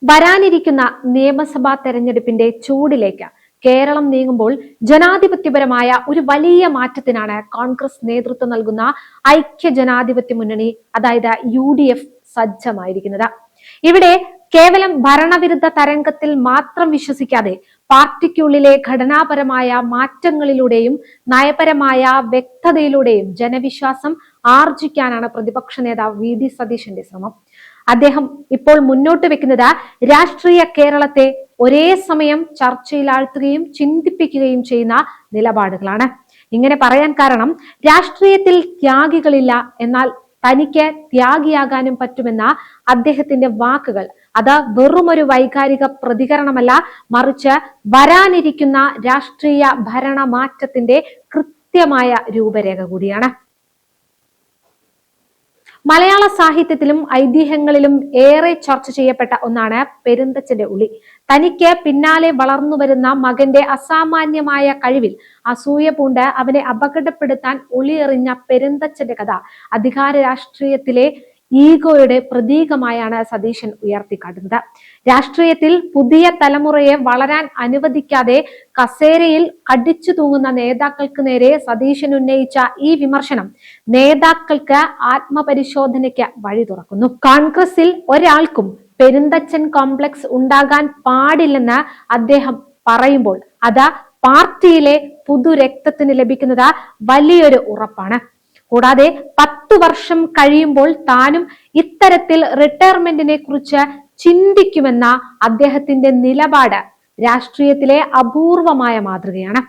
വരാനിരിക്കുന്ന നിയമസഭാ തെരഞ്ഞെടുപ്പിന്റെ ചൂടിലേക്ക് കേരളം നീങ്ങുമ്പോൾ ജനാധിപത്യപരമായ ഒരു വലിയ മാറ്റത്തിനാണ് കോൺഗ്രസ് നേതൃത്വം നൽകുന്ന ഐക്യ ജനാധിപത്യ മുന്നണി അതായത് UDF സജ്ജമായിരിക്കുന്നത്. ഇവിടെ കേവലം ഭരണവിരുദ്ധ തരംഗത്തിൽ മാത്രം വിശ്വസിക്കാതെ പാർട്ടിക്കുള്ളിലെ ഘടനാപരമായ മാറ്റങ്ങളിലൂടെയും നയപരമായ വ്യക്തതയിലൂടെയും ജനവിശ്വാസം ആർജിക്കാനാണ് പ്രതിപക്ഷ നേതാവ് VD സതീശന്റെ ശ്രമം. അദ്ദേഹം ഇപ്പോൾ മുന്നോട്ട് വെക്കുന്നത് രാഷ്ട്രീയ കേരളത്തെ ഒരേ സമയം ചർച്ചയിലാഴ്ത്തുകയും ചിന്തിപ്പിക്കുകയും ചെയ്യുന്ന നിലപാടുകളാണ്. ഇങ്ങനെ പറയാൻ കാരണം രാഷ്ട്രീയത്തിൽ ത്യാഗികളില്ല, എന്നാൽ തനിക്ക് ത്യാഗിയാകാനും പറ്റുമെന്ന അദ്ദേഹത്തിന്റെ വാക്കുകൾ അത് വെറുമൊരു വൈകാരിക പ്രതികരണമല്ല, മറിച്ച് വരാനിരിക്കുന്ന രാഷ്ട്രീയ ഭരണമാറ്റത്തിന്റെ കൃത്യമായ രൂപരേഖ കൂടിയാണ്. മലയാള സാഹിത്യത്തിലും ഐതിഹ്യങ്ങളിലും ഏറെ ചർച്ച ചെയ്യപ്പെട്ട ഒന്നാണ് പെരുന്തച്ചന്റെ ഉളി. തനിക്ക് പിന്നാലെ വളർന്നു വരുന്ന മകന്റെ അസാമാന്യമായ കഴിവിൽ അസൂയ പൂണ്ട് അവനെ അപകടപ്പെടുത്താൻ ഒളിയെറിഞ്ഞ പെരുന്തച്ചന്റെ കഥ അധികാര രാഷ്ട്രീയത്തിലെ ഈഗോയുടെ പ്രതീകമായാണ് സതീശൻ ഉയർത്തിക്കാട്ടുന്നത്. രാഷ്ട്രീയത്തിൽ പുതിയ തലമുറയെ വളരാൻ അനുവദിക്കാതെ കസേരയിൽ കടിച്ചു തൂങ്ങുന്ന നേതാക്കൾക്ക് നേരെ സതീശൻ ഉന്നയിച്ച ഈ വിമർശനം നേതാക്കൾക്ക് ആത്മപരിശോധനയ്ക്ക് വഴി തുറക്കുന്നു. കോൺഗ്രസിൽ ഒരാൾക്കും പെരുന്തച്ചൻ കോംപ്ലക്സ് ഉണ്ടാകാൻ പാടില്ലെന്ന് അദ്ദേഹം പറയുമ്പോൾ അത് പാർട്ടിയിലെ പുതുരക്തത്തിന് ലഭിക്കുന്നത് വലിയൊരു ഉറപ്പാണ്. കൂടാതെ 10 വർഷം കഴിയുമ്പോൾ താനും ഇത്തരത്തിൽ റിട്ടയർമെന്റിനെ കുറിച്ച് ചിന്തിക്കുമെന്ന അദ്ദേഹത്തിന്റെ നിലപാട് രാഷ്ട്രീയത്തിലെ അപൂർവമായ മാതൃകയാണ്.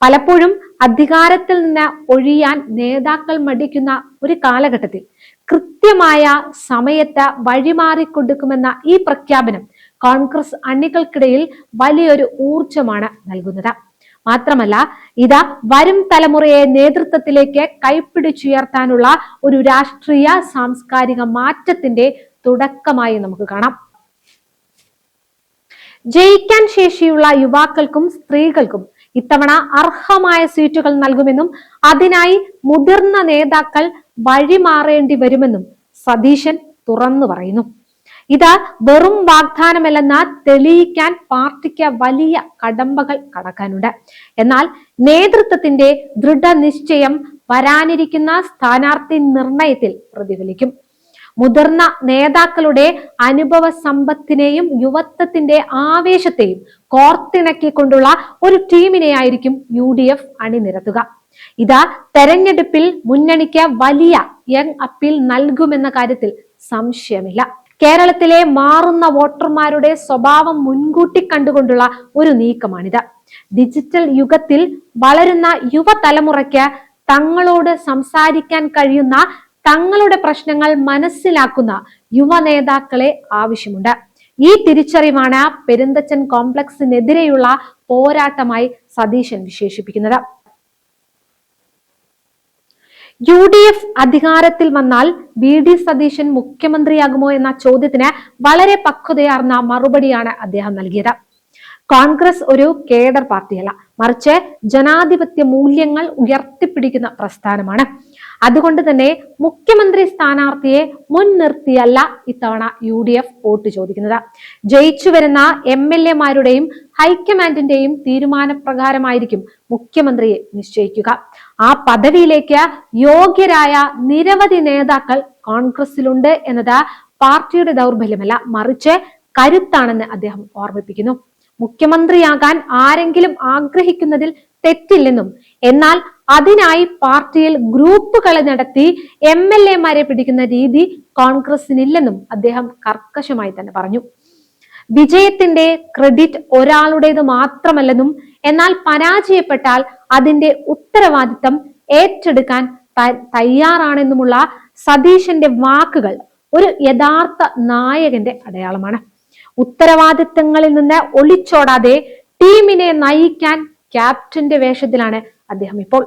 പലപ്പോഴും അധികാരത്തിൽ നിന്ന് ഒഴിയാൻ നേതാക്കൾ മടിക്കുന്ന ഒരു കാലഘട്ടത്തിൽ കൃത്യമായ സമയത്ത് വഴിമാറിക്കൊടുക്കുമെന്ന ഈ പ്രഖ്യാപനം കോൺഗ്രസ് അണികൾക്കിടയിൽ വലിയൊരു ഊർജമാണ് നൽകുന്നത്. മാത്രമല്ല, ഇത് വരും തലമുറയെ നേതൃത്വത്തിലേക്ക് കൈപ്പിടിച്ചുയർത്താനുള്ള ഒരു രാഷ്ട്രീയ സാംസ്കാരിക മാറ്റത്തിന്റെ തുടക്കമായി നമുക്ക് കാണാം. ജയിക്കാൻ ശേഷിയുള്ള യുവാക്കൾക്കും സ്ത്രീകൾക്കും ഇത്തവണ അർഹമായ സീറ്റുകൾ നൽകുമെന്നും അതിനായി മുതിർന്ന നേതാക്കൾ വഴിമാറേണ്ടി വരുമെന്നും സതീശൻ തുറന്നു പറയുന്നു. ഇത് വെറും വാഗ്ദാനമല്ലെന്ന് തെളിയിക്കാൻ പാർട്ടിക്ക് വലിയ കടമ്പകൾ കടക്കാനുണ്ട്. എന്നാൽ നേതൃത്വത്തിന്റെ ദൃഢനിശ്ചയം വരാനിരിക്കുന്ന സ്ഥാനാർത്ഥി നിർണയത്തിൽ പ്രതിഫലിക്കും. മുതിർന്ന നേതാക്കളുടെ അനുഭവ സമ്പത്തിനെയും യുവത്വത്തിന്റെ ആവേശത്തെയും കോർത്തിണക്കിക്കൊണ്ടുള്ള ഒരു ടീമിനെയായിരിക്കും UDF അണിനിരത്തുക. ഇത് തെരഞ്ഞെടുപ്പിൽ മുന്നണിക്ക് വലിയ യങ് അപ്പീൽ നൽകുമെന്ന കാര്യത്തിൽ സംശയമില്ല. കേരളത്തിലെ മാറുന്ന വോട്ടർമാരുടെ സ്വഭാവം മുൻകൂട്ടി കണ്ടുകൊണ്ടുള്ള ഒരു നീക്കമാണിത്. ഡിജിറ്റൽ യുഗത്തിൽ വളരുന്ന യുവതലമുറയ്ക്ക് തങ്ങളോട് സംസാരിക്കാൻ കഴിയുന്ന, തങ്ങളുടെ പ്രശ്നങ്ങൾ മനസ്സിലാക്കുന്ന യുവ നേതാക്കളെ ആവശ്യമുണ്ട്. ഈ തിരിച്ചറിവാണ് പെരുന്തച്ചൻ കോംപ്ലക്സിനെതിരെയുള്ള പോരാട്ടമായി സതീശൻ വിശേഷിപ്പിക്കുന്നത്. UDF അധികാരത്തിൽ വന്നാൽ VD സതീശൻ മുഖ്യമന്ത്രിയാകുമോ എന്ന ചോദ്യത്തിന് വളരെ പക്വതയാർന്ന മറുപടിയാണ് അദ്ദേഹം നൽകിയത്. കോൺഗ്രസ് ഒരു കേഡർ പാർട്ടിയല്ല, മറിച്ച് ജനാധിപത്യ മൂല്യങ്ങൾ ഉയർത്തിപ്പിടിക്കുന്ന പ്രസ്ഥാനമാണ്. അതുകൊണ്ട് തന്നെ മുഖ്യമന്ത്രി സ്ഥാനാർത്ഥിയെ മുൻനിർത്തിയല്ല ഇത്തവണ UDF വോട്ട് ചോദിക്കുന്നത്. ജയിച്ചു വരുന്ന MLA-മാരുടെയും ഹൈക്കമാൻഡിന്റെയും തീരുമാനപ്രകാരമായിരിക്കും മുഖ്യമന്ത്രിയെ നിശ്ചയിക്കുക. ആ പദവിയിലേക്ക് യോഗ്യരായ നിരവധി നേതാക്കൾ കോൺഗ്രസിലുണ്ട് എന്നത് പാർട്ടിയുടെ ദൗർബല്യമല്ല, മറിച്ച് കരുത്താണെന്ന് അദ്ദേഹം ഓർമ്മിപ്പിക്കുന്നു. മുഖ്യമന്ത്രിയാകാൻ ആരെങ്കിലും ആഗ്രഹിക്കുന്നതിൽ തെറ്റില്ലെന്നും, എന്നാൽ അതിനായി പാർട്ടിയിൽ ഗ്രൂപ്പുകളെ നടത്തി MLA-മാരെ പിടിക്കുന്ന രീതി കോൺഗ്രസിനില്ലെന്നും അദ്ദേഹം കർക്കശമായി തന്നെ പറഞ്ഞു. വിജയത്തിന്റെ ക്രെഡിറ്റ് ഒരാളുടേത് മാത്രമല്ലെന്നും, എന്നാൽ പരാജയപ്പെട്ടാൽ അതിന്റെ ഉത്തരവാദിത്തം ഏറ്റെടുക്കാൻ തയ്യാറാണെന്നുമുള്ള സതീശന്റെ വാക്കുകൾ ഒരു യഥാർത്ഥ നായകന്റെ അടയാളമാണ്. ഉത്തരവാദിത്തങ്ങളിൽ നിന്ന് ഒളിച്ചോടാതെ ടീമിനെ നയിക്കാൻ ക്യാപ്റ്റന്റെ വേഷത്തിലാണ് അദ്ദേഹം ഇപ്പോൾ.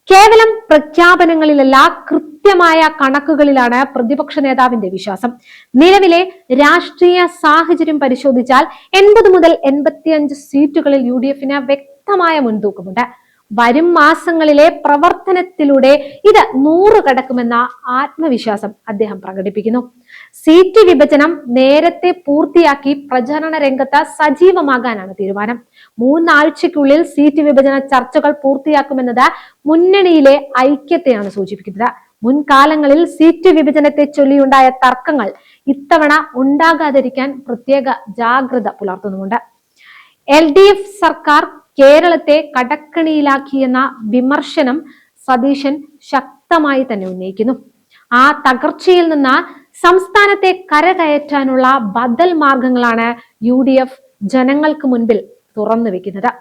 കേവലം പ്രഖ്യാപനങ്ങളിലല്ല, കൃത്യമായ കണക്കുകളിലാണ് പ്രതിപക്ഷ നേതാവിന്റെ വിശ്വാസം. നിലവിലെ രാഷ്ട്രീയ സാഹചര്യം പരിശോധിച്ചാൽ 80 മുതൽ 85 സീറ്റുകളിൽ UDF-ന് വ്യക്തമായ മുൻതൂക്കമുണ്ട്. വരും മാസങ്ങളിലെ പ്രവർത്തനത്തിലൂടെ ഇത് 100 കടക്കുമെന്ന ആത്മവിശ്വാസം അദ്ദേഹം പ്രകടിപ്പിക്കുന്നു. സീറ്റ് വിഭജനം നേരത്തെ പൂർത്തിയാക്കി പ്രചരണ രംഗത്ത് സജീവമാകാനാണ് തീരുമാനം. 3 ആഴ്ചയ്ക്കുള്ളിൽ സീറ്റ് വിഭജന ചർച്ചകൾ പൂർത്തിയാക്കുമെന്നത് മുന്നണിയിലെ ഐക്യത്തെയാണ് സൂചിപ്പിക്കുന്നത്. മുൻകാലങ്ങളിൽ സീറ്റ് വിഭജനത്തെ ചൊല്ലിയുണ്ടായ തർക്കങ്ങൾ ഇത്തവണ ഉണ്ടാകാതിരിക്കാൻ പ്രത്യേക ജാഗ്രത പുലർത്തുന്നുമുണ്ട്. LDF സർക്കാർ കേരളത്തെ കടക്കണിയിലാക്കിയെന്ന വിമർശനം സതീശൻ ശക്തമായി തന്നെ ഉന്നയിക്കുന്നു. ആ തകർച്ചയിൽ നിന്ന് സംസ്ഥാനത്തെ കരകയറ്റാനുള്ള ബദൽ മാർഗങ്ങളാണ് UDF ജനങ്ങൾക്ക് മുൻപിൽ തുറന്നു വെക്കുന്നത്.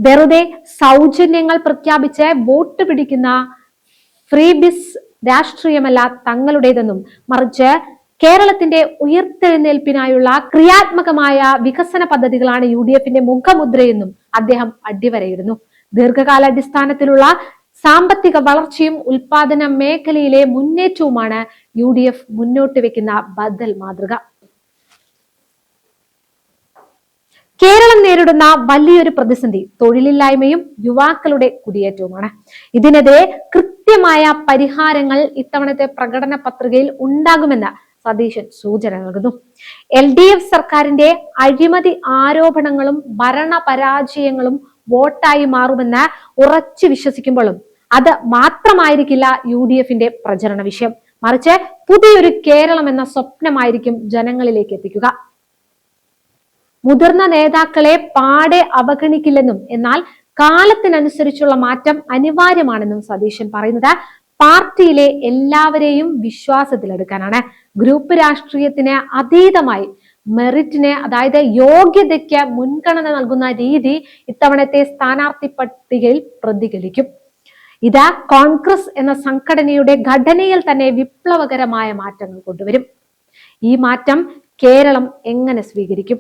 വെറുതെ സൗജന്യങ്ങൾ പ്രഖ്യാപിച്ച് വോട്ട് പിടിക്കുന്ന ഫ്രീബിസ് രാഷ്ട്രീയമല്ല തങ്ങളുടേതെന്നും മറിച്ച് കേരളത്തിന്റെ ഉയർത്തെഴുന്നേൽപ്പിനായുള്ള ക്രിയാത്മകമായ വികസന പദ്ധതികളാണ് UDFന്റെ മുഖമുദ്രയെന്നും അദ്ദേഹം അടിവരയിടുന്നു. ദീർഘകാലാടിസ്ഥാനത്തിലുള്ള സാമ്പത്തിക വളർച്ചയും ഉൽപാദന മേഖലയിലെ മുന്നേറ്റവുമാണ് UDF മുന്നോട്ട് വെക്കുന്ന ബദൽ മാതൃക. കേരളം നേരിടുന്ന വലിയൊരു പ്രതിസന്ധി തൊഴിലില്ലായ്മയും യുവാക്കളുടെ കുടിയേറ്റവുമാണ്. ഇതിനെതിരെ കൃത്യമായ പരിഹാരങ്ങൾ ഇത്തവണത്തെ പ്രകടന പത്രികയിൽ ഉണ്ടാകുമെന്ന് സതീശൻ സൂചന നൽകുന്നു. LDF സർക്കാരിന്റെ അഴിമതി ആരോപണങ്ങളും ഭരണ പരാജയങ്ങളും വോട്ടായി മാറുമെന്ന് ഉറച്ചു വിശ്വസിക്കുമ്പോഴും അത് മാത്രമായിരിക്കില്ല UDFന്റെ പ്രചരണ വിഷയം. മറിച്ച് പുതിയൊരു കേരളം എന്ന സ്വപ്നമായിരിക്കും ജനങ്ങളിലേക്ക് എത്തിക്കുക. മുതിർന്ന നേതാക്കളെ പാടെ അവഗണിക്കില്ലെന്നും എന്നാൽ കാലത്തിനനുസരിച്ചുള്ള മാറ്റം അനിവാര്യമാണെന്നും സതീശൻ പറയുന്നത് പാർട്ടിയിലെ എല്ലാവരെയും വിശ്വാസത്തിലെടുക്കാനാണ്. ഗ്രൂപ്പ് രാഷ്ട്രീയത്തിന് അതീതമായി മെറിറ്റിന്, അതായത് യോഗ്യതയ്ക്ക് മുൻഗണന നൽകുന്ന രീതി ഇത്തവണത്തെ സ്ഥാനാർത്ഥി പട്ടികയിൽ പ്രതിഫലിക്കും. ഇത് കോൺഗ്രസ് എന്ന സംഘടനയുടെ ഘടനയിൽ തന്നെ വിപ്ലവകരമായ മാറ്റങ്ങൾ കൊണ്ടുവരും. ഈ മാറ്റം കേരളം എങ്ങനെ സ്വീകരിക്കും?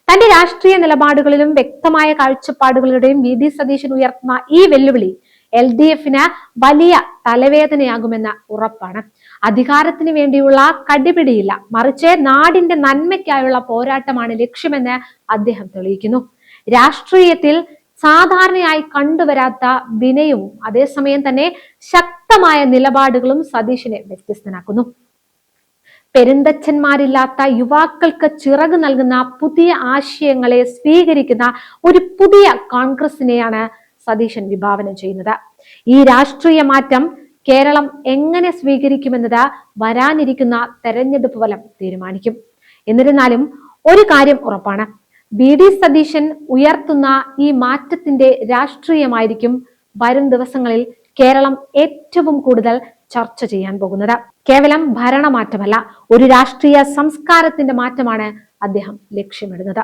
തന്റെ രാഷ്ട്രീയ നിലപാടുകളിലും വ്യക്തമായ കാഴ്ചപ്പാടുകളുടെയും VD സതീശൻ ഉയർത്തുന്ന ഈ വെല്ലുവിളി LDFന് വലിയ തലവേദനയാകുമെന്ന ഉറപ്പാണ്. അധികാരത്തിന് വേണ്ടിയുള്ള കടിപിടിയില്ല, മറിച്ച് നാടിന്റെ നന്മയ്ക്കായുള്ള പോരാട്ടമാണ് ലക്ഷ്യമെന്ന് അദ്ദേഹം തെളിയിക്കുന്നു. രാഷ്ട്രീയത്തിൽ സാധാരണയായി കണ്ടുവരാത്ത വിനയവും അതേസമയം തന്നെ ശക്തമായ നിലപാടുകളും സതീശനെ വ്യത്യസ്തനാക്കുന്നു. പെരുന്തച്ഛന്മാരില്ലാത്ത യുവാക്കൾക്ക് ചിറക് നൽകുന്ന പുതിയ ആശയങ്ങളെ സ്വീകരിക്കുന്ന ഒരു പുതിയ കോൺഗ്രസിനെയാണ് സതീശൻ വിഭാവനം ചെയ്യുന്നത്. ഈ രാഷ്ട്രീയ മാറ്റം കേരളം എങ്ങനെ സ്വീകരിക്കുമെന്നത് വരാനിരിക്കുന്ന തെരഞ്ഞെടുപ്പ് ഫലം തീരുമാനിക്കും. എന്നിരുന്നാലും ഒരു കാര്യം ഉറപ്പാണ്, VD സതീശൻ ഉയർത്തുന്ന ഈ മാറ്റത്തിന്റെ രാഷ്ട്രീയമായിരിക്കും വരും ദിവസങ്ങളിൽ കേരളം ഏറ്റവും കൂടുതൽ ചർച്ച ചെയ്യാൻ പോകുന്നത്. കേവലം ഭരണമാറ്റമല്ല, ഒരു രാഷ്ട്രീയ സംസ്കാരത്തിന്റെ മാറ്റമാണ് അദ്ദേഹം ലക്ഷ്യമിടുന്നത്.